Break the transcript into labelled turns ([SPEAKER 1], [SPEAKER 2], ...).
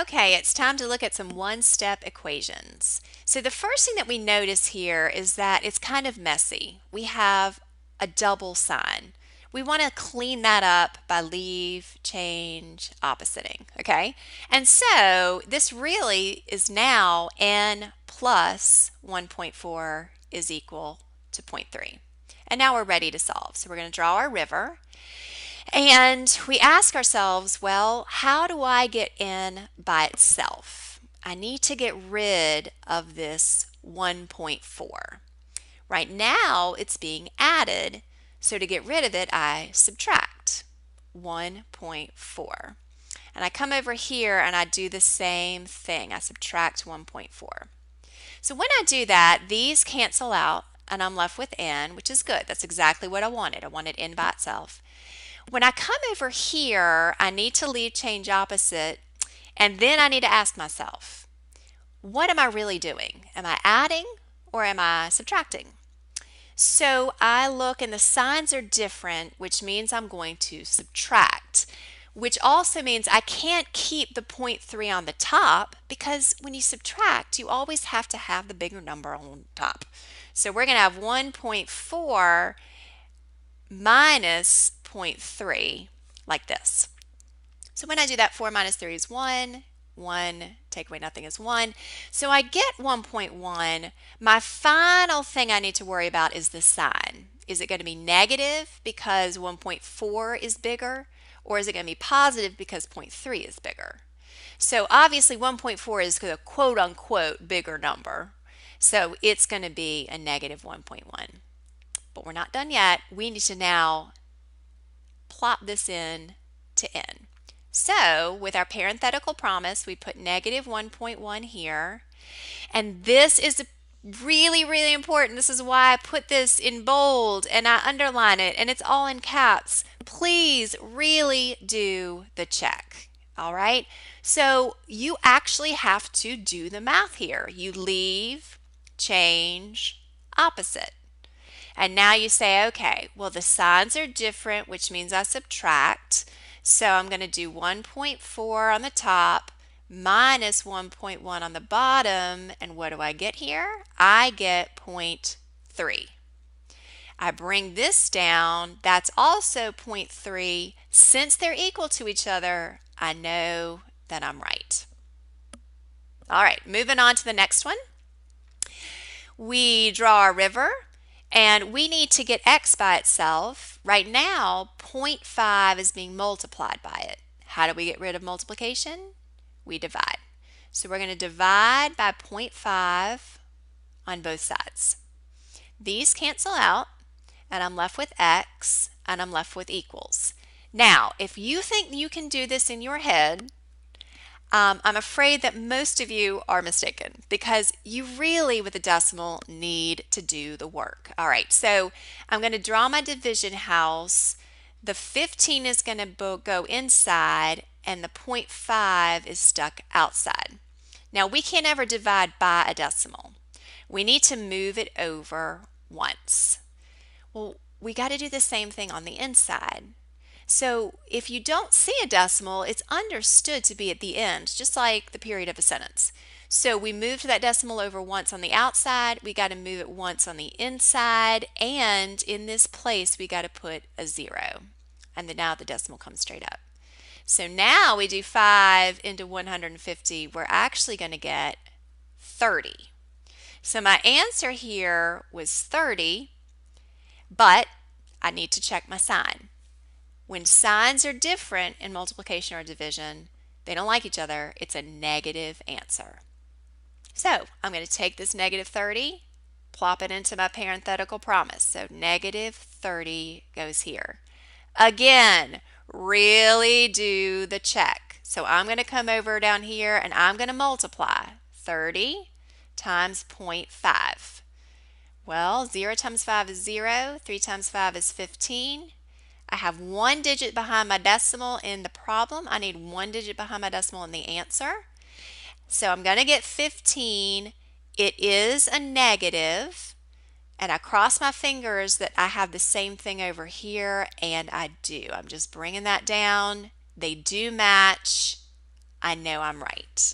[SPEAKER 1] Okay, it's time to look at some one-step equations. So the first thing that we notice here is that it's kind of messy. We have a double sign. We want to clean that up by leave, change, oppositing, okay? And so this really is now n plus 1.4 is equal to zero point 0.3. And now we're ready to solve. So we're going to draw our river. And we ask ourselves, well, how do I get n by itself? I need to get rid of this 1.4. Right now, it's being added, so to get rid of it, I subtract 1.4. And I come over here and I do the same thing. I subtract 1.4. So when I do that, these cancel out and I'm left with n, which is good. That's exactly what I wanted. I wanted n by itself. When I come over here, I need to leave change opposite, and then I need to ask myself, what am I really doing? Am I adding or am I subtracting? So I look and the signs are different, which means I'm going to subtract, which also means I can't keep the 0.3 on the top because when you subtract, you always have to have the bigger number on top. So we're going to have 1.4 minus zero point 0.3 like this. So when I do that, 4 minus 3 is 1. 1, take away nothing is 1. So I get 1.1. My final thing I need to worry about is the sign. Is it going to be negative because 1.4 is bigger, or is it going to be positive because 0.3 is bigger? So obviously 1.4 is the quote unquote bigger number. So it's going to be a negative 1.1. But we're not done yet. We need to now plop this in to n. So with our parenthetical promise, we put negative 1.1 here. And this is really, really important. This is why I put this in bold and I underline it and it's all in caps. Please really do the check. All right. So you actually have to do the math here. You leave, change, opposite. And now you say, okay, well, the signs are different, which means I subtract. So I'm going to do 1.4 on the top minus 1.1 on the bottom. And what do I get here? I get zero point 0.3. I bring this down. That's also zero point 0.3. Since they're equal to each other, I know that I'm right. All right, moving on to the next one. We draw our river. And we need to get x by itself. Right now, 0.5 is being multiplied by it. How do we get rid of multiplication? We divide. So we're going to divide by 0.5 on both sides. These cancel out, and I'm left with x, and I'm left with equals. Now, if you think you can do this in your head, I'm afraid that most of you are mistaken because you really, with a decimal, need to do the work. All right, so I'm going to draw my division house. The 15 is going to go inside and the 0.5 is stuck outside. Now, we can't ever divide by a decimal. We need to move it over once. Well, we got to do the same thing on the inside. So if you don't see a decimal, it's understood to be at the end, just like the period of a sentence. So we moved that decimal over once on the outside, we got to move it once on the inside, and in this place we got to put a 0. And then now the decimal comes straight up. So now we do 5 into 150, we're actually going to get 30. So my answer here was 30, but I need to check my sign. When signs are different in multiplication or division, they don't like each other, it's a negative answer. So I'm going to take this negative 30, plop it into my parenthetical promise. So negative 30 goes here. Again, really do the check. So I'm going to come over down here and I'm going to multiply 30 times 0.5. Well, 0 times 5 is 0, 3 times 5 is 15. I have one digit behind my decimal in the problem. I need one digit behind my decimal in the answer. So I'm going to get 15. It is a negative, and I cross my fingers that I have the same thing over here, and I do. I'm just bringing that down. They do match. I know I'm right.